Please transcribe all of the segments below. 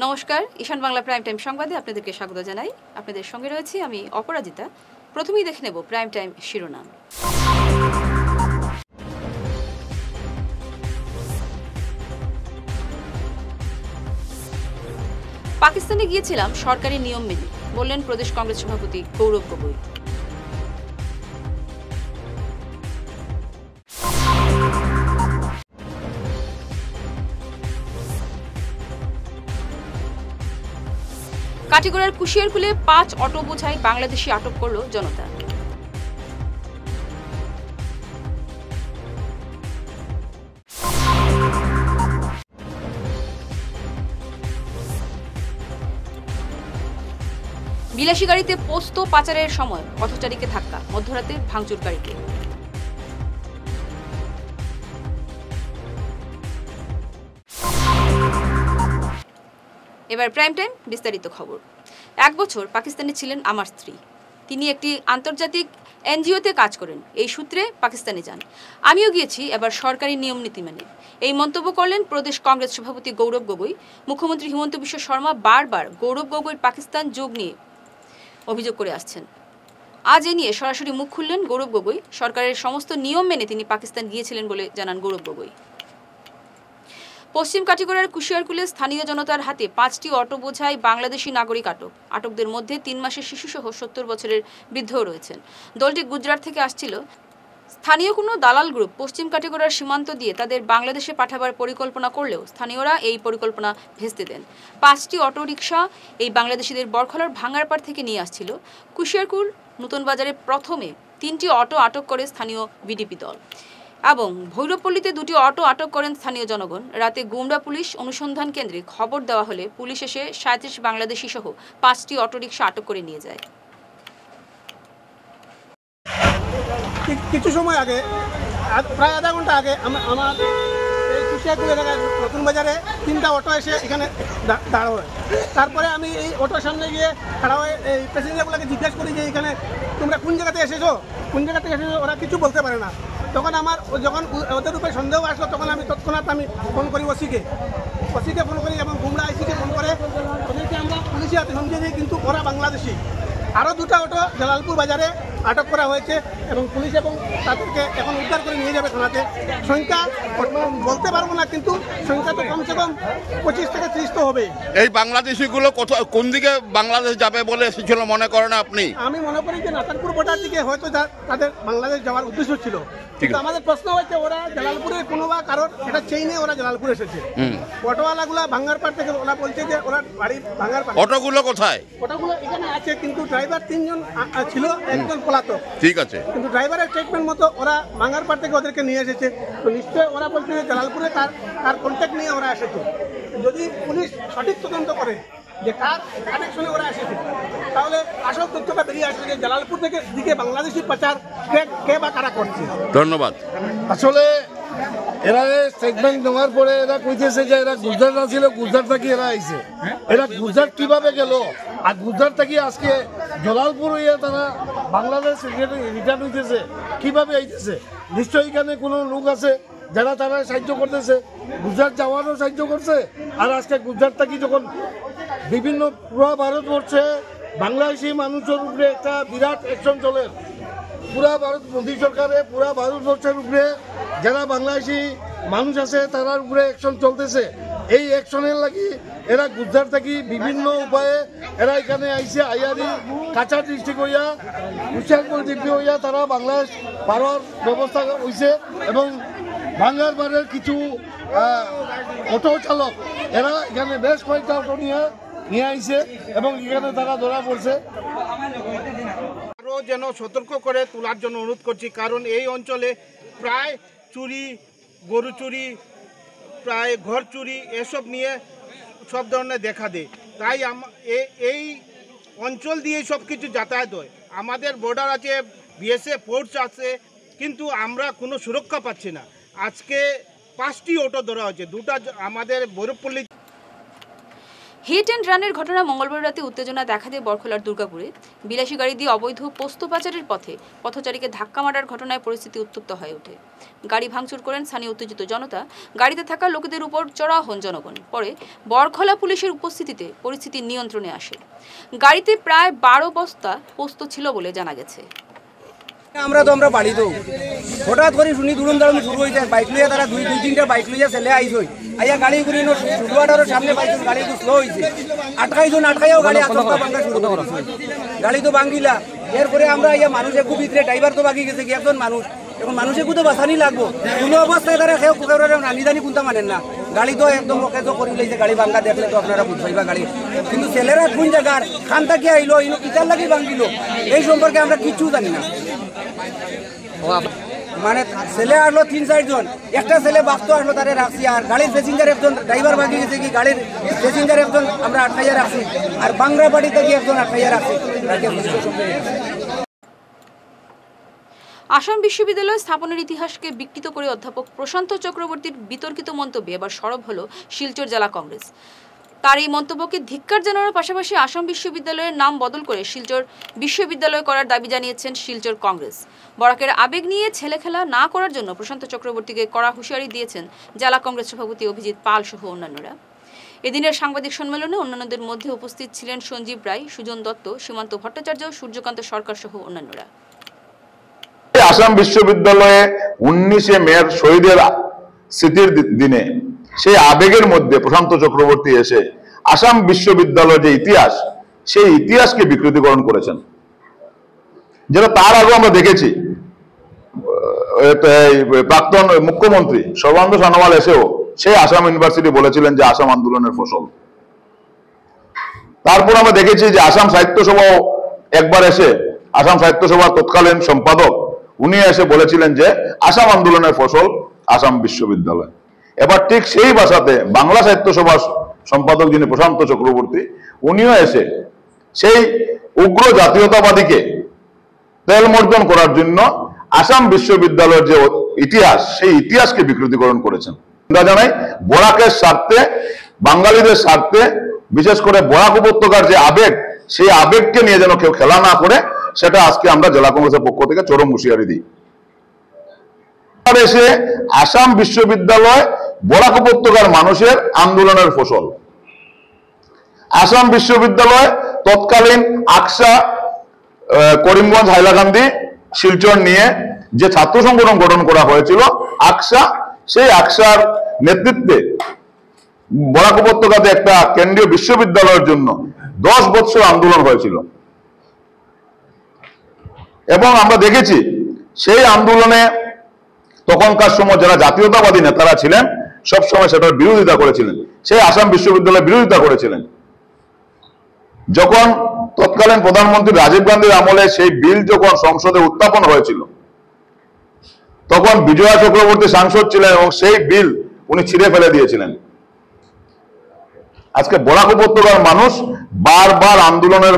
নমস্কার, ঈশান Bangla prime time সংবাদে আপনাদেরকে স্বাগত জানাই। আপনাদের সঙ্গে রয়েছি আমি অপরাজিতা। প্রথমেই দেখে নেব প্রাইম টাইম শিরোনাম। পাকিস্তানে গিয়েছিলাম সরকারি নিয়ম মেনে, বললেন প্রদেশ কংগ্রেস সভাপতি গৌরব গগৈ। কাটিগড়ার কুশিয়ারকুলে 5 অটো বোঝাই বাংলাদেশি আটক করল জনতা। বিলাসী গাড়িতে পোস্ত পাচারের সময় পথচারীকে ধাক্কা, মধ্যরাতে ভাঙচুর গাড়িতে। এবার প্রাইম টাইম বিস্তারিত খবর। 1 বছর পাকিস্তানে ছিলেন আমার স্ত্রী। তিনি একটি আন্তর্জাতিক এনজিওতে কাজ করেন। এই সূত্রে পাকিস্তানে যান। আমিও গিয়েছি এবার সরকারি নিয়ম নীতি মেনে। এই মন্তব্য করলেন প্রদেশ কংগ্রেস সভাপতি গৌরব গগৈ। মুখ্যমন্ত্রী হিমন্ত বিশ্ব শর্মা বারবার গৌরব গগৈর পাকিস্তান যোগ নিয়ে অভিযোগ করে আসছেন। আজ এ নিয়ে সরাসরি মুখ খুললেন গৌরব গগৈ। সরকারের সমস্ত নিয়ম মেনে তিনি পাকিস্তান গিয়েছিলেন বলে জানান গৌরব গগৈ। পশ্চিম কাটিগড়ার কুশিয়ারকুলে স্থানীয় জনতার হাতে 5টি অটো বোঝাই বাংলাদেশি নাগরিক আটক। আটকদের মধ্যে 3 মাসের শিশুসহ 70 বছরের বৃদ্ধও রয়েছেন। দলটি গুজরাট থেকে আসছিল। স্থানীয় কোনো দালাল গ্রুপ পশ্চিম কাটিগড়ার সীমান্ত দিয়ে তাদের বাংলাদেশে পাঠাবার পরিকল্পনা করলেও স্থানীয়রা এই পরিকল্পনা ভেস্তে দেন। 5টি অটোরিকশা এই বাংলাদেশিদের বরখলার ভাঙ্গারপাড় থেকে নিয়ে আসছিল। কুশিয়ারকুল নতুন বাজারে প্রথমে 3টি অটো আটক করে স্থানীয় বিডিপি দল এবং ভৈরবপল্লীতে 2টি অটো আটক করেন স্থানীয় জনগণ। রাতে গুমরা পুলিশ অনুসন্ধান কেন্দ্রে খবর দেওয়া হলে পুলিশ এসে 37 বাংলাদেশি সহ 5টি অটোরিকশা আটক করে নিয়ে যায়। কিছু সময় আগে, প্রায় আধা ঘন্টা আগে, আমার এই কুশিয়ারকুল এলাকায় নতুন বাজারে 3টা অটো এসে এখানে দাঁড়া হয়। তারপরে আমি এই অটোর সামনে গিয়ে খাড়া হয়ে এই প্যাসেঞ্জারগুলোকে জিজ্ঞাসা করি যে এখানে তোমরা কোন জায়গাতে এসেছো। ওরা কিছু বলতে পারে না। তখন যখন ওদের উপরে সন্দেহ আসলো তখন আমি তৎক্ষণাৎ ফোন করি ওসিকে ফোন করি এবং গুমরা আইসিকে ফোন করে ওদেরকে আমরা পুলিশের হাতে সমঝে দিই, কিন্তু ওরা বাংলাদেশি। আরও 2টা অটো জালালপুর বাজারে আটক করা হয়েছে এবং পুলিশ এবং তাদেরকে এখন উদ্ধার করে নিয়ে যাবে থানাতে। সংখ্যা বলতে পারবো না, কিন্তু সংখ্যা তো কমসে কম 25 থেকে 30 তো হবে। এই বাংলাদেশিগুলো কোন দিকে বাংলাদেশ যাবে বলে এসেছিল মনে করেন আপনি? আমি মনে করি যে নাতারপুর বর্ডার দিকে হয়তো তাদের বাংলাদেশ যাওয়ার উদ্দেশ্য ছিল। কিন্তু আমাদের প্রশ্ন হচ্ছে ওরা জালালপুরে কোনো বা কারোর এটা চেইনে ওরা জালালপুর এসেছে। অটোওয়ালাগুলা ভাঙ্গারপাড় থেকে ওরা বলছে যে ওরা বাড়ি ভাঙ্গারপাড়। অটোগুলো কোথায়? অটোগুলো এখানে আছে, কিন্তু ড্রাইভার 3 জন ছিল, একজন পলাতক। ঠিক আছে, কিন্তু ড্রাইভারের স্টেটমেন্ট মতো ওরা ভাঙ্গারপাড় থেকে ওদেরকে নিয়ে এসেছে। তো নিশ্চয়ই ওরা বলছে যে জালালপুরে তার কন্ট্যাক্ট নিয়ে ওরা এসেছে। যদি পুলিশ সঠিক তদন্ত করে যে কার কানেকশনে ওরা এসেছে, তাহলে আসল তথ্যটা বেরিয়ে আসবে যে জালালপুর থেকে দিকে বাংলাদেশি পাচার কে বা কারা করছে। ধন্যবাদ। আসলে এরা স্টেটমেন্ট নেওয়ার পরে এরা কইতেছে যে এরা গুজরাট ছিল, গুজরাট থেকে এরা আইছে। এরা গুজরাট কিভাবে গেল আর গুজরাট থেকে আজকে জালালপুর হইয়া তারা বাংলাদেশ রিটার্ন হইতেছে, কিভাবে আইতেছে? নিশ্চয়ই এখানে কোনো লোক আছে যারা তারা সাহায্য করতেছে, গুজরাট যাওয়ারও সাহায্য করছে। আর আজকে গুজরাট থেকে যখন বিভিন্ন পুরো ভারতবর্ষে বাংলাদেশি মানুষের উপরে একটা বিরাট অ্যাকশন চলে, পুরা ভারত মোদী সরকারে পুরা ভারতবর্ষের উপরে যারা বাংলাদেশি মানুষ আছে তার উপরে অ্যাকশন চলতেছে। এই অ্যাকশনের লাগি এরা গুজরাট থেকে বিভিন্ন উপায়ে এরা এখানে আইসে আইয়ারি কাছাড় ডিস্ট্রিক্ট হইয়া কুশিয়ারকুল ডিপি হইয়া তারা বাংলাদেশ পাওয়ার ব্যবস্থা হয়েছে এবং ভাঙ্গারপাড়ের কিছু অটো চালক এরা এখানে বেশ কয়েকটা অটো নিয়ে আইছে এবং এখানে তারা ধরা পড়ছে। আরও যেন সতর্ক করে তোলার জন্য অনুরোধ করছি, কারণ এই অঞ্চলে প্রায় চুরি, গরু চুরি, প্রায় ঘর চুরি এসব নিয়ে সব ধরনের দেখা দেয়। তাই এই অঞ্চল দিয়ে সব কিছু যাতায়াত হয়। আমাদের বর্ডার আছে, বিএসএফ ফোর্স আছে, কিন্তু আমরা কোনো সুরক্ষা পাচ্ছি না। আজকে 5টি অটো ধরা হয়েছে, 2টা আমাদের ভৈরবপল্লী। হিট অ্যান্ড রানের ঘটনা মঙ্গলবার রাতে উত্তেজনা দেখা দেয় বরখলার দুর্গাপুরে। বিলাসী গাড়ি দিয়ে অবৈধ পোস্ত পাচারের পথে পথচারীকে ধাক্কা মারার ঘটনায় পরিস্থিতি উত্তপ্ত হয়ে ওঠে। গাড়ি ভাঙচুর করেন স্থানীয় উত্তেজিত জনতা। গাড়িতে থাকা লোকেদের উপর চড়াও হন জনগণ। পরে বরখলা পুলিশের উপস্থিতিতে পরিস্থিতি নিয়ন্ত্রণে আসে। গাড়িতে প্রায় 12 বস্তা পোস্ত ছিল বলে জানা গেছে। আমরা বাড়ি তো হঠাৎ করে শুনি দুরুম দারুম শুরু হয়েছে, বাইক লইয়া তারা দুই তিনটা বাইক লইয়া ছেলে আইসই আইয়া গাড়ি ঘুরি শুরুয়াটারও সামনে পাইছো, গাড়ি একটু স্লো হয়েছে, আটকাইও গাড়ি আচমকা ভাঙা শুরু করছে। গাড়ি তো ভাঙিলা, এরপরে আমরা ইয়া মানুষে খুব ভিতরে ড্রাইভার তো বাকি গেছে কি একজন মানুষ, এখন মানুষে খুব বাঁচানি লাগবো, কোনো অবস্থায় তারা খেয়ে নানি কোনটা মানেন না। গাড়ি তো একদম অকেজ করে লইছে, গাড়ি ভাঙা দেখলে তো আপনারা বুঝবাইবা গাড়ি, কিন্তু ছেলেরা কোন জায়গার খান থেকে আইলো ইনো কিতার লাগি ভাঙিল এই সম্পর্কে আমরা কিচ্ছু জানি না। মানে ছেলে আসলো 3-4 জন, একটা ছেলে বাপতো আসলো তারে রাখছি, আর গাড়ির প্যাসেঞ্জার একজন ড্রাইভার বাকি গেছে কি গাড়ির প্যাসেঞ্জার একজন আমরা আটকাইয়া রাখছি, আর বাংলা বাড়ি থেকে একজন আটকাইয়া রাখছি। আসাম বিশ্ববিদ্যালয় স্থাপনের ইতিহাসকে বিকৃত করে অধ্যাপক প্রশান্ত চক্রবর্তীর বিতর্কিত মন্তব্যে এবার সরব হল শিলচর জেলা কংগ্রেস। তার এই মন্তব্যকে ধিক্কার জানানোর পাশাপাশি আসাম বিশ্ববিদ্যালয়ের নাম বদল করে শিলচর বিশ্ববিদ্যালয় করার দাবি জানিয়েছেন শিলচর কংগ্রেস। বরাকের আবেগ নিয়ে ছেলে খেলা না করার জন্য প্রশান্ত চক্রবর্তীকে কড়া হুঁশিয়ারি দিয়েছেন জেলা কংগ্রেস সভাপতি অভিজিৎ পাল সহ অন্যান্যরা। এদিনের সাংবাদিক সম্মেলনে অন্যান্যদের মধ্যে উপস্থিত ছিলেন সঞ্জীব রায়, সুজন দত্ত, সীমান্ত ভট্টাচার্য, সূর্যকান্ত সরকার সহ অন্যান্যরা। আসাম বিশ্ববিদ্যালয়ে 19শে মের শহীদের স্মৃতির দিনে সেই আবেগের মধ্যে প্রশান্ত চক্রবর্তী এসে আসাম বিশ্ববিদ্যালয়ের যে ইতিহাস, সেই ইতিহাসকে বিকৃতিকরণ করেছেন, যেটা তার আগে আমরা দেখেছি। প্রাক্তন মুখ্যমন্ত্রী সর্বানন্দ সোনোয়াল এসেও সেই আসাম ইউনিভার্সিটি বলেছিলেন যে আসাম আন্দোলনের ফসল। তারপর আমরা দেখেছি যে আসাম সাহিত্য সভাও একবার এসে, আসাম সাহিত্য সভার তৎকালীন সম্পাদক উনি এসে বলেছিলেন যে আসাম আন্দোলনের ফসল আসাম বিশ্ববিদ্যালয়। এবার ঠিক সেই ভাষাতে বাংলা সাহিত্য সভার সম্পাদক যিনি প্রশান্ত চক্রবর্তী, উনিও এসে সেই উগ্র জাতীয়তাবাদীকে তেলমর্দন করার জন্য আসাম বিশ্ববিদ্যালয়ের যে ইতিহাস, সেই ইতিহাসকে বিকৃতিকরণ করেছেন। আমরা জানাই বরাকের স্বার্থে, বাঙালিদের স্বার্থে, বিশেষ করে বরাক উপত্যকার যে আবেগ, সেই আবেগকে নিয়ে যেন কেউ খেলা না করে, সেটা আজকে আমরা জেলা কংগ্রেসের পক্ষ থেকে চরম হুঁশিয়ারি দিই। এসে আসাম বিশ্ববিদ্যালয় বরাক উপত্যকার মানুষের আন্দোলনের ফসল। আসাম বিশ্ববিদ্যালয় তৎকালীন আকসা, করিমগঞ্জ, হাইলাকান্দি, শিলচর নিয়ে যে ছাত্র সংগঠন গঠন করা হয়েছিল আকসা, সেই আকসার নেতৃত্বে বরাক উপত্যকাতে একটা কেন্দ্রীয় বিশ্ববিদ্যালয়ের জন্য 10 বছর আন্দোলন হয়েছিল। এবং আমরা দেখেছি সেই আন্দোলনে তখনকার সময় যারা জাতীয়তাবাদী নেতারা ছিলেন সবসময় সেটার বিরোধিতা করেছিলেন, সেই আসাম বিশ্ববিদ্যালয়ের বিরোধিতা করেছিলেন। যখন তৎকালীন প্রধানমন্ত্রী রাজীব গান্ধীর আমলে সেই বিল যখন সংসদে উত্থাপন হয়েছিল, তখন বিজয়া চক্রবর্তী সাংসদ ছিলেন এবং সেই বিল উনি ছিঁড়ে ফেলে দিয়েছিলেন। আজকে বরাক উপত্যকার মানুষ বারবার আন্দোলনের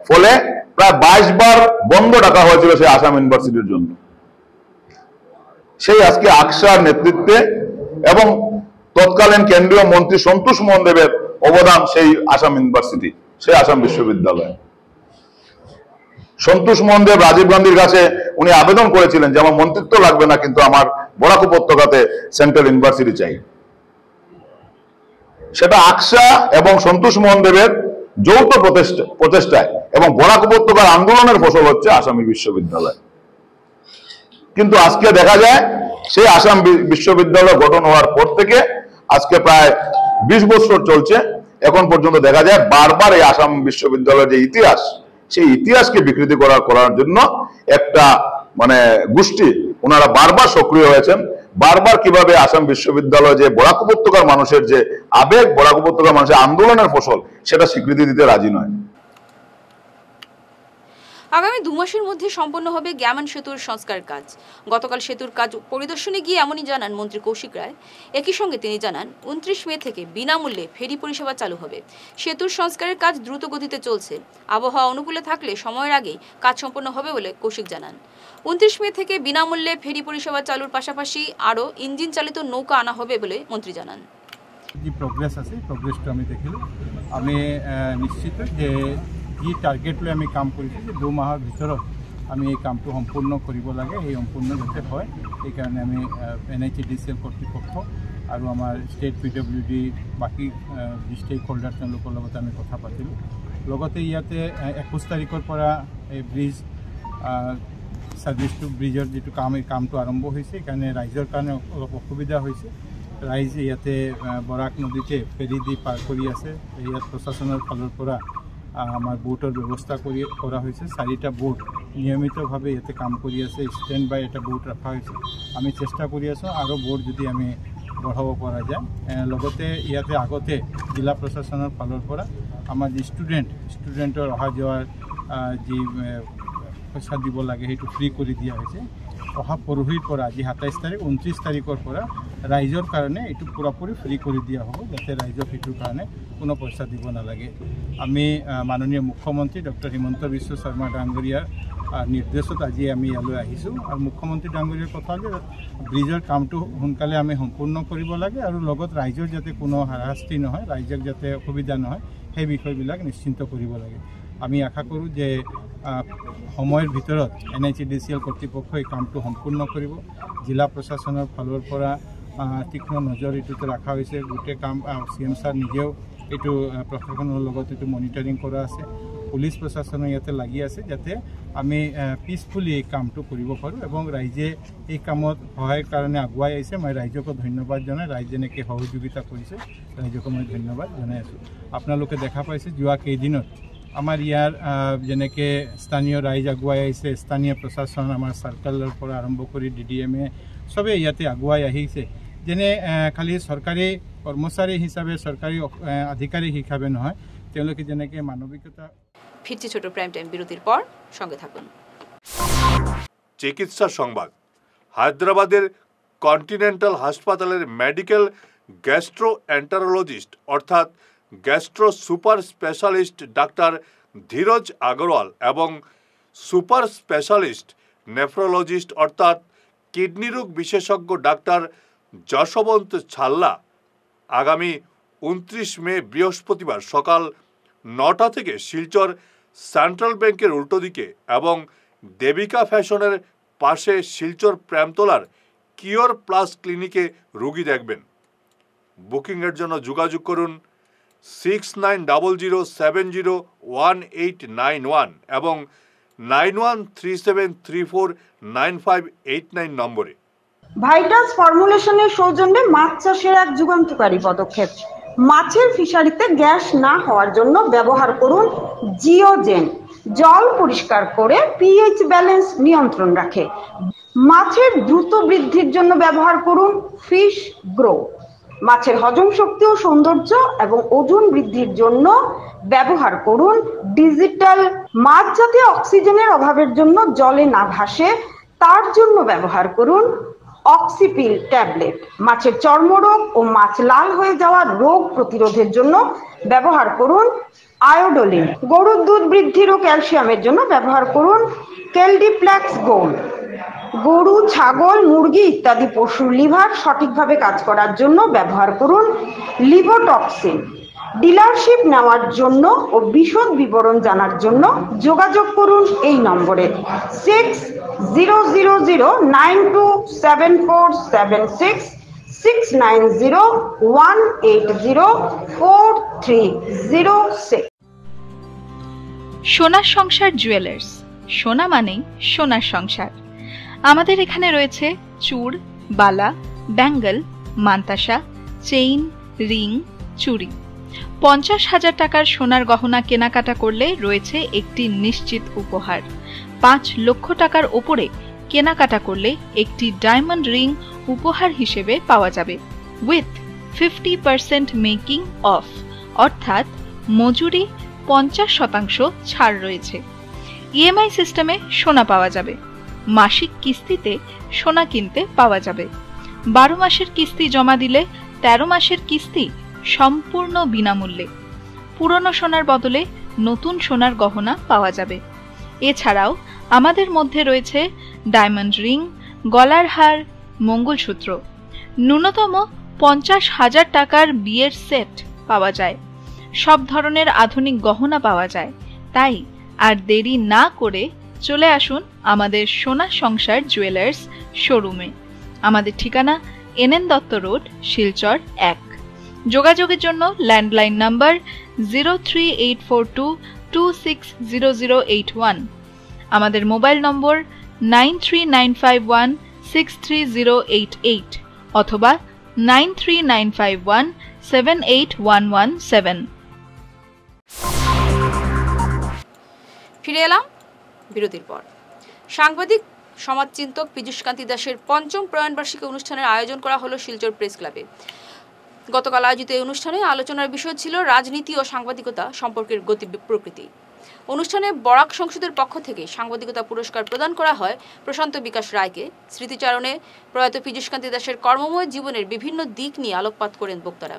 ফলে প্রায় 22 বার বন্ধ ডাকা হয়েছিল সেই আসাম ইউনিভার্সিটির জন্য। সেই আজকে আকসার নেতৃত্বে এবং তৎকালীন কেন্দ্রীয় মন্ত্রী সন্তোষ মোহন দেবের অবদান সেই আসাম ইউনিভার্সিটি, সেই আসাম বিশ্ববিদ্যালয়। সন্তোষ মোহন দেব রাজীব গান্ধীর কাছে উনি আবেদন করেছিলেন যে আমার মন্ত্রিত্ব লাগবে না, কিন্তু আমার বরাক উপত্যকাতে সেন্ট্রাল ইউনিভার্সিটি চাই। সেটা আকসা এবং সন্তোষ মোহন দেবের যৌথ প্রচেষ্টায় এবং বরাক উপত্যকার আন্দোলনের ফসল হচ্ছে আসামি বিশ্ববিদ্যালয়। কিন্তু আজকে দেখা যায় সেই আসাম বিশ্ববিদ্যালয় গঠন হওয়ার পর থেকে আজকে প্রায় 20 বছর চলছে, এখন পর্যন্ত দেখা যায় বারবার এই আসাম বিশ্ববিদ্যালয়ের যে ইতিহাস, সেই ইতিহাসকে বিকৃতি করার জন্য একটা গোষ্ঠী ওনারা বারবার সক্রিয় হয়েছেন। বারবার কিভাবে আসাম বিশ্ববিদ্যালয় যে বরাক উপত্যকার মানুষের যে আবেগ, বরাক উপত্যকার মানুষের আন্দোলনের ফসল, সেটা স্বীকৃতি দিতে রাজি নয়। আগামী 2 মাসের মধ্যে সম্পন্ন হবে গ্যামন সেতুর সংস্কার কাজ। গতকাল সেতুর কাজ পরিদর্শনে গিয়ে এমনই জানান মন্ত্রী কৌশিক রায়। একই সঙ্গে তিনি জানান 29 মে থেকে বিনামূল্যে ফেরি পরিষেবা চালু হবে। সেতুর সংস্কারের কাজ দ্রুত গতিতে চলছে। আবহাওয়া অনুকূলে থাকলে সময়ের আগেই কাজ সম্পন্ন হবে বলে কৌশিক জানান। 29 মে থেকে বিনামূল্যে ফেরি পরিষেবা চালুর পাশাপাশি আরও ইঞ্জিন চালিত নৌকা আনা হবে বলে মন্ত্রী জানান। যি প্ৰগ্ৰেছ আছে প্ৰগ্ৰেছটো আমি দেখিলোঁ। আমি নিশ্চিত যে যি টাৰ্গেট লৈ আমি কাম কৰিছোঁ যে 2 মাহৰ ভিতৰত আমি এই কামটো সম্পূৰ্ণ কৰিব লাগে, এই সম্পূৰ্ণ যাতে হয় সেইকাৰণে আমি NHDCL কৰ্তৃপক্ষ আৰু আমাৰ ষ্টেট PWD বাকী যি ষ্টেক হোল্ডাৰ তেওঁলোকৰ লগত আমি কথা পাতিলোঁ। লগতে ইয়াতে 21 তাৰিখৰ পৰা এই ব্ৰিজ ছাৰ্ভিচটো ব্ৰিজৰ যিটো এই কামটো আৰম্ভ হৈছে সেইকাৰণে ৰাইজৰ কাৰণে অলপ অসুবিধা হৈছে। ৰাইজ ইয়াতে বৰাক নদীতে ফেৰী দি পাৰ কৰি আছে। ইয়াত প্ৰশাসনৰ ফালৰ পৰা আমাৰ বোটৰ ব্যৱস্থা কৰা হৈছে। 4টা বোট নিয়মিতভাৱে ইয়াতে কাম কৰি আছে। ষ্টেণ্ড বাই এটা বোট ৰখা হৈছে। আমি চেষ্টা কৰি আছোঁ আৰু বোট যদি আমি বঢ়াব পৰা যায়। লগতে ইয়াতে আগতে জিলা প্ৰশাসনৰ ফালৰ পৰা আমাৰ যি ষ্টুডেণ্টৰ অহা যোৱাৰ যি পইচা দিব লাগে সেইটো ফ্ৰী কৰি দিয়া হৈছে। অহা পৰহিৰ পৰা আজি 27 তাৰিখ 29 তাৰিখৰ পৰা ৰাইজৰ কাৰণে এইটো পুৰাপুৰি ফ্ৰী কৰি দিয়া হ'ব, যাতে ৰাইজক সেইটোৰ কাৰণে কোনো পইচা দিব নালাগে। আমি মাননীয় মুখ্যমন্ত্ৰী ডক্টৰ হিমন্ত বিশ্ব শৰ্মা ডাঙৰীয়াৰ নিৰ্দেশত আজি আমি ইয়ালৈ আহিছোঁ আৰু মুখ্যমন্ত্ৰী ডাঙৰীয়াৰ কথা যে ব্ৰিজৰ কামটো সোনকালে আমি সম্পূৰ্ণ কৰিব লাগে আৰু লগত ৰাইজৰ যাতে কোনো হাৰাশাস্তি নহয়, ৰাইজক যাতে অসুবিধা নহয় সেই বিষয়বিলাক নিশ্চিন্ত কৰিব লাগে। আমি আশা কৰোঁ যে সময়ৰ ভিতৰত NHDCL কৰ্তৃপক্ষই এই কামটো সম্পূৰ্ণ কৰিব। জিলা প্ৰশাসনৰ ফালৰ পৰা তীক্ষ্ণ নজৰ এইটোতে ৰখা হৈছে। গোটেই কাম CM ছাৰ নিজেও এইটো প্ৰশাসনৰ লগত এইটো মনিটৰিং কৰা আছে। পুলিচ প্ৰশাসনে ইয়াতে লাগি আছে যাতে আমি পিচফুলি এই কামটো কৰিব পাৰোঁ এবং ৰাইজে এই কামত সহায়ৰ কাৰণে আগুৱাই আহিছে। মই ৰাইজকো ধন্যবাদ জনাই, ৰাইজ যেনেকৈ সহযোগিতা কৰিছে ৰাইজকো মই ধন্যবাদ জনাই আছোঁ। আপোনালোকে দেখা পাইছে যোৱা কেইদিনত আমাৰ ইয়াৰ যেনেকৈ স্থানীয় ৰাইজ আগুৱাই আহিছে, স্থানীয় প্ৰশাসন আমাৰ চাৰ্কলৰ পৰা আৰম্ভ কৰি DDMA চবেই ইয়াতে আগুৱাই আহিছে। যেনে খালি চৰকাৰী কৰ্মচাৰী হিচাপে চৰকাৰী আধিকাৰী হিচাপে নহয়, তেওঁলোকে যেনেকৈ মানবিকতা। ফিরছি ছোট প্রাইম টাইম বিরতির পর, সঙ্গে থাকুন। চিকিৎসা সংবাদ। হায়দ্রাবাদের কন্টিনেন্টাল হাসপাতালের মেডিকেল গ্যাস্ট্রোএন্টারোলজিস্ট অর্থাৎ gastro super specialist doctor Dheeraj Agarwal এবং সুপার স্পেশালিস্ট নেফ্রোলজিস্ট অর্থাৎ কিডনি রোগ বিশেষজ্ঞ ডাক্তার যশবন্ত ছাল্লা আগামী 29 মে বৃহস্পতিবার সকাল 9টা থেকে শিলচর সেন্ট্রাল ব্যাংকের উল্টো দিকে এবং দেবিকা ফ্যাশনের পাশে শিলচর প্রেমতলার কিওর প্লাস ক্লিনিকে রোগী দেখবেন। বুকিংয়ের জন্য যোগাযোগ করুন 6900701891 এবং 9137349589 নম্বরে। ভাইটাস ফর্মুলেশনের সৌজন্যে মাছ চাষের এক যুগান্তকারী পদক্ষেপ। মাছের ফিশারিতে গ্যাস না হওয়ার জন্য ব্যবহার করুন জিওজেন। জল পরিষ্কার করে পিএইচ ব্যালেন্স নিয়ন্ত্রণ রাখে। মাছের দ্রুত বৃদ্ধির জন্য ব্যবহার করুন ফিশ গ্রো। মাছের হজম শক্তি ও সৌন্দর্য এবং ওজন বৃদ্ধির জন্য ব্যবহার করুন ডিজিটাল। মাছ যাতে অক্সিজেনের অভাবের জন্য জলে না ভাসে তার জন্য ব্যবহার করুন অক্সিপিল ট্যাবলেট। মাছের চর্মরোগ ও মাছ লাল হয়ে যাওয়ার রোগ প্রতিরোধের জন্য ব্যবহার করুন আয়োডোলিন। গরুর দুধ বৃদ্ধির ও ক্যালসিয়ামের জন্য ব্যবহার করুন কেলডিপ্লেক্স গোল্ড। গরু, ছাগল, মুরগি ইত্যাদি পশুর লিভার সঠিকভাবে কাজ করার জন্য ব্যবহার করুন লিভোটক্সিন। ডিলারশিপ নেওয়ার জন্য ও বিশদ বিবরণ জানার জন্য যোগাযোগ করুন এই নম্বরে 6000927476 6901804306। সোনার সংসার জুয়েলার্স। সোনা মানেই সোনার সংসার। আমাদের এখানে রয়েছে চূড়, বালা, ব্যাঙ্গল, মান্তাসা, চেইন, রিং, চুড়ি। 50,000 টাকার সোনার গহনা কেনাকাটা করলে রয়েছে একটি নিশ্চিত উপহার। 5 লক্ষ টাকার ওপরে কেনাকাটা করলে একটি ডায়মন্ড রিং উপহার হিসেবে পাওয়া যাবে উইথ 50% মেকিং অফ, অর্থাৎ মজুরি 50% ছাড় রয়েছে। ইএমআই সিস্টেমে সোনা পাওয়া যাবে। মাসিক কিস্তিতে সোনা কিনতে পাওয়া যাবে। 12 মাসের কিস্তি জমা দিলে 13 মাসের কিস্তি সম্পূর্ণ বিনামূল্যে। পুরনো সোনার বদলে নতুন সোনার গহনা পাওয়া যাবে। এছাড়াও আমাদের মধ্যে রয়েছে ডায়মন্ড রিং, গলার হার, মঙ্গলসূত্র। ন্যূনতম 50,000 টাকার বিয়ের সেট পাওয়া যায়। সব ধরনের আধুনিক গহনা পাওয়া যায়। তাই আর দেরি না করে চলে আসুন আমাদের সোনা সংসার জুয়েলার্স শোরুমে। আমাদের ঠিকানা NN দত্ত রোড, শিলচর 1। যোগাযোগের জন্য ল্যান্ডলাইন নাম্বার 03842260081, আমাদের মোবাইল নম্বর 9395163088 অথবা 9395178117। ফিরে এলাম বিরতির পর। সাংবাদিক সমাজচিন্তক পীযূষকান্তি দাসের ৫ম প্রয়াণবার্ষিকী অনুষ্ঠানের আয়োজন করা হলো শিলচর প্রেস ক্লাবে। গতকাল আয়োজিত এই অনুষ্ঠানে আলোচনার বিষয় ছিল রাজনীতি ও সাংবাদিকতা সম্পর্কের গতি প্রকৃতি। অনুষ্ঠানে বরাক সংসদের পক্ষ থেকে সাংবাদিকতা পুরস্কার প্রদান করা হয় প্রশান্ত বিকাশ রায়কে। স্মৃতিচারণে প্রয়াত পীযূষকান্তি দাসের কর্মময় জীবনের বিভিন্ন দিক নিয়ে আলোকপাত করেন বক্তারা।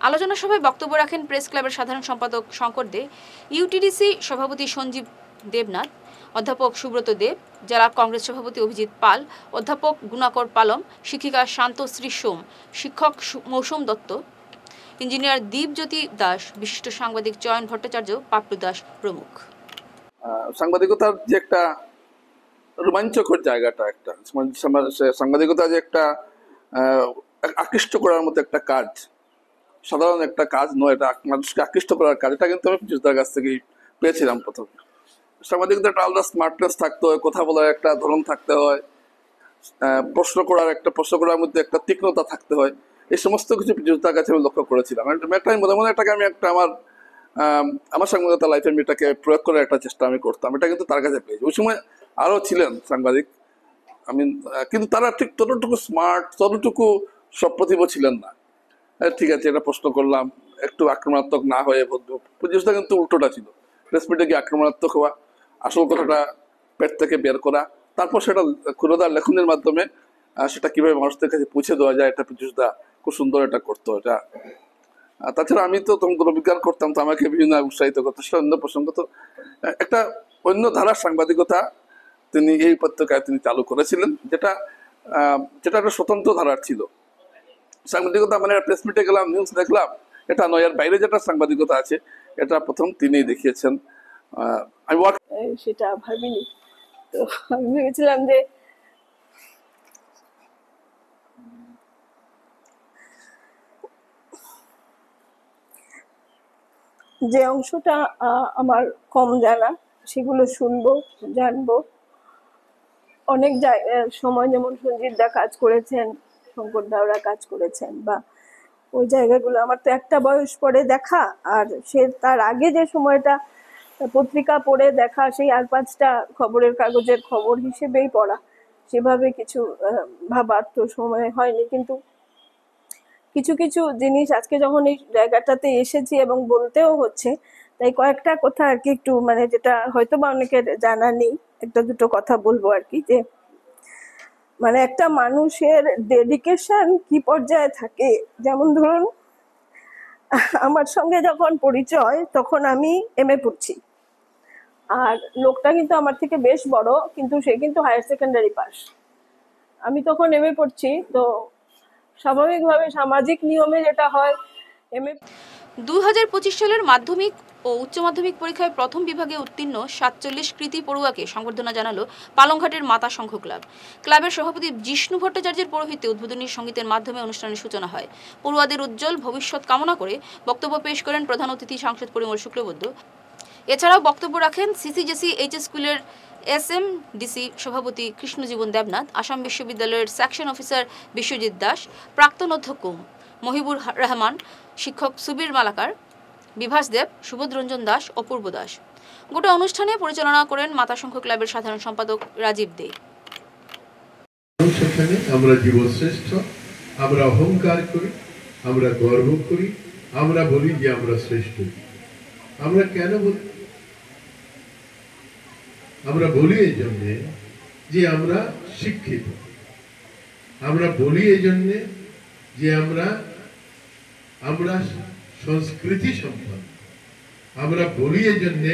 আলোচনা সভায় বক্তব্য রাখেন প্রেস ক্লাবের সাধারণ সম্পাদক শঙ্কর দে, ইউটিডিসি সভাপতি সঞ্জীব দেবনাথ, অধ্যাপক সুব্রত দেব, জেলা কংগ্রেস সভাপতি অভিজিৎ পাল, অধ্যাপক গুণাকর পালম, শিক্ষিকা শান্তশ্রী সোম, শিক্ষক মৌসুম দত্ত, ইঞ্জিনিয়ার দীপজ্যোতি দাস, বিশিষ্ট সাংবাদিক চয়ন ভট্টাচার্য, পাপলু দাস প্রমুখ। সাংবাদিকতার যে একটা রোমাঞ্চকর জায়গাটা, একটা সাংবাদিকতা যে একটা আকৃষ্ট করার মতো একটা কাজ, সাধারণ একটা কাজ নয়, এটা মানুষকে আকৃষ্ট করার কাজ। এটা কিন্তু আমি পীযূষদার কাছ থেকেই পেয়েছিলাম প্রথম। সাংবাদিকতা একটা আলাদা স্মার্টনেস থাকতে হয়, কথা বলার একটা ধরন থাকতে হয়, প্রশ্ন করার মধ্যে একটা তীক্ষ্ণতা থাকতে হয়। এই সমস্ত কিছু পীযূষদার কাছে আমি লক্ষ্য করেছিলাম। একটাই মনে মনে এটাকে আমি একটা আমার সাংবাদিকতা লাইফে আমি এটাকে প্রয়োগ করার একটা চেষ্টা আমি করতাম। এটা কিন্তু তার কাছে পেয়েছি। ওই সময় আরও ছিলেন সাংবাদিক, কিন্তু তারা ঠিক ততটুকু স্মার্ট, ততটুকু সপ্রতিভ ছিলেন না। ঠিক আছে, এটা প্রশ্ন করলাম, একটু আক্রমণাত্মক না হয়ে পীযূষদা কিন্তু উল্টোটা ছিল। প্রেস মিটে গিয়ে আক্রমণাত্মক হওয়া, আসল কথাটা পেট থেকে বের করা, তারপর সেটা ক্ষুরদার লেখনের মাধ্যমে সেটা কিভাবে মানুষদের কাছে পৌঁছে দেওয়া যায়, এটা পীযূষদা খুব সুন্দর এটা করতো। এটা তাছাড়া আমি তো তখন বিজ্ঞান করতাম, তো আমাকে বিভিন্ন উৎসাহিত করতো, সেটা অন্য প্রসঙ্গ। তো একটা অন্য ধারার সাংবাদিকতা তিনি এই উপত্যকায় তিনি চালু করেছিলেন, যেটা একটা স্বতন্ত্র ধারার ছিল। সাংবাদিকতা মানে প্রেস মিটে গেলাম, নিউজ দেখলাম, এটা নয়। এর বাইরে যেটা সাংবাদিকতা আছে, এটা প্রথম তিনিই দেখিয়েছেন। আমি সেটা ভাবিনি। তো আমি ভেবেছিলাম যে অংশটা আমার কম জানা, সেগুলো শুনবো, জানবো। অনেক সময় যেমন সঞ্জীব দা কাজ করেছেন, শঙ্কর দাওরা কাজ করেছেন, বা ওই জায়গাগুলো আমার তো একটা বয়স পরে দেখা, আর সে তার আগে যে সময়টা পত্রিকা পড়ে দেখা, সেই 4-5টা খবরের কাগজের খবর হিসেবেই পড়া, সেভাবে কিছু ভাবার তো সময় হয়নি। কিন্তু কিছু কিছু জিনিস আজকে যখন এই জায়গাটাতে এসেছি এবং বলতেও হচ্ছে, তাই কয়েকটা কথা আর কি একটু যেটা হয়তো বা অনেকের জানা নেই, একটা দুটো কথা বলবো আর কি। যে একটা মানুষের ডেডিকেশন কি পর্যায়ে থাকে। যেমন ধরুন, আমার সঙ্গে যখন পরিচয়, তখন আমি MA পড়ছি, আর লোকটা কিন্তু আমার থেকে বেশ বড়, কিন্তু সে কিন্তু হায়ার সেকেন্ডারি পাস। আমি তখন MA পড়ছি। তো স্বাভাবিকভাবে সামাজিক নিয়মে যেটা হয়, MA 2025 সালের মাধ্যমিক ও উচ্চ মাধ্যমিক পরীক্ষায় প্রথম বিভাগে উত্তীর্ণ 47 কৃতি পড়ুয়াকে সংবর্ধনা জানালো পালংঘাটের মাতা সংঘ ক্লাব। ক্লাবের সভাপতি জিষ্ণু ভট্টাচার্যের পৌরোহিত্যে উদ্বোধনী সঙ্গীতের মাধ্যমে অনুষ্ঠানের সূচনা হয়। পড়ুয়াদের উজ্জ্বল ভবিষ্যৎ কামনা করে বক্তব্য পেশ করেন প্রধান অতিথি সাংসদ পরিমল শুক্লবৈদ্য। এছাড়াও বক্তব্য রাখেন সিসিজেসি HS স্কুলের SMDC সভাপতি কৃষ্ণজীবন দেবনাথ, আসাম বিশ্ববিদ্যালয়ের সেকশন অফিসার বিশ্বজিৎ দাস, প্রাক্তন অধ্যক্ষ মহিবুর রহমান, শিক্ষক সুবীর মালাকার, বিভাস দেব, সুবোধ রঞ্জন দাস, অপূর্ব দাস। গোটা অনুষ্ঠানে পরিচালনা করেন মাতা সংঘ ক্লাবের সাধারণ সম্পাদক রাজীব দে। সেখানে আমরা জীবশ্রেষ্ঠ, আমরা অহংকার করি, আমরা গর্ব করি, আমরা বলি যে আমরা শ্রেষ্ঠ। আমরা কেন বলি? আমরা বলি এই জন্যে যে আমরা শিক্ষিত, আমরা বলি এই জন্যে যে আমরা সংস্কৃতি সম্পন্ন, আমরা বলি এই জন্যে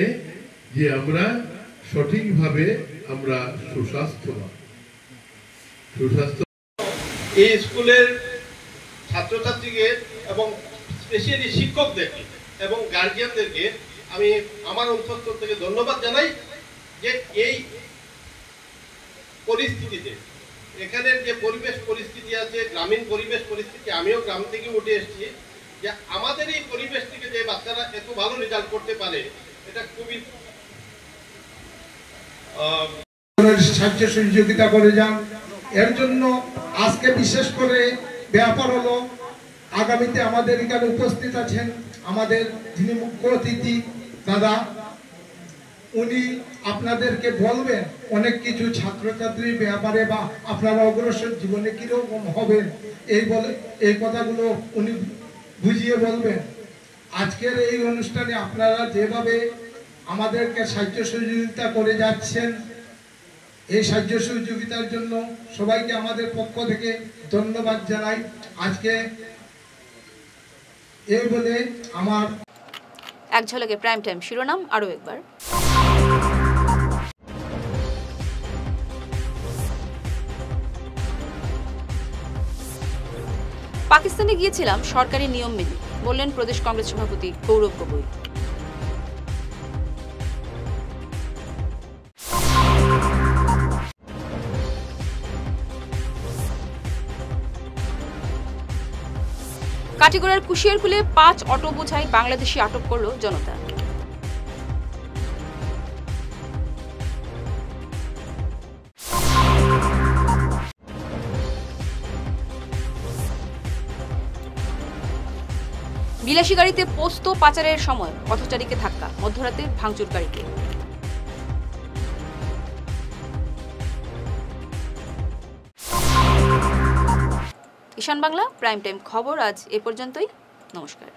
যে আমরা সঠিকভাবে আমরা সুস্বাস্থ্য। এই স্কুলের ছাত্রছাত্রীকে এবং স্পেশালি শিক্ষকদেরকে এবং গার্জিয়ানদেরকে আমি আমার অন্তঃস্থল থেকে ধন্যবাদ জানাই যে এই পরিস্থিতিতে এখানের যে পরিবেশ পরিস্থিতি আছে, গ্রামীণ পরিবেশ পরিস্থিতি, আমিও গ্রাম থেকে উঠে এসেছি, যে আমাদের এই পরিবেশ থেকে যে বাচ্চারা এত ভালো রেজাল্ট করতে পারে এটা খুবই সাহায্য সহযোগিতা করে যান। এর জন্য আজকে বিশেষ করে ব্যাপার হলো আগামীতে আমাদের এখানে উপস্থিত আছেন আমাদের যিনি মুখ্য অতিথি দাদা, উনি আপনাদেরকে বলবেন অনেক কিছু ছাত্রছাত্রীর ব্যাপারে বা আপনারা অগ্রসর জীবনে কিরকম হবেন এই কথাগুলো উনি বুঝিয়ে বলবেন। আজকের এই অনুষ্ঠানে আপনারা যেভাবে আমাদেরকে সাহায্য সহযোগিতা করে যাচ্ছেন, এই সাহায্য সহযোগিতার জন্য সবাইকে আমাদের পক্ষ থেকে ধন্যবাদ জানাই। আজকে এই বলে আমার এক ঝলকে প্রাইম টাইম শিরোনাম আরো একবার। পাকিস্তানে গিয়েছিলাম সরকারি নিয়ম মেনে, বললেন প্রদেশ কংগ্রেস সভাপতি গৌরব গগৈ। কাটিগড়ার কুশিয়ারকুলে 5 অটো বোঝাই বাংলাদেশি আটক করল জনতা। বিলাসী গাড়িতে পোস্ত পাচারের সময় পথচারীকে ধাক্কা, মধ্যরাতে ভাঙচুর গাড়িকে। ঈশান বাংলা প্রাইম টাইম খবর আজ এ পর্যন্তই। নমস্কার।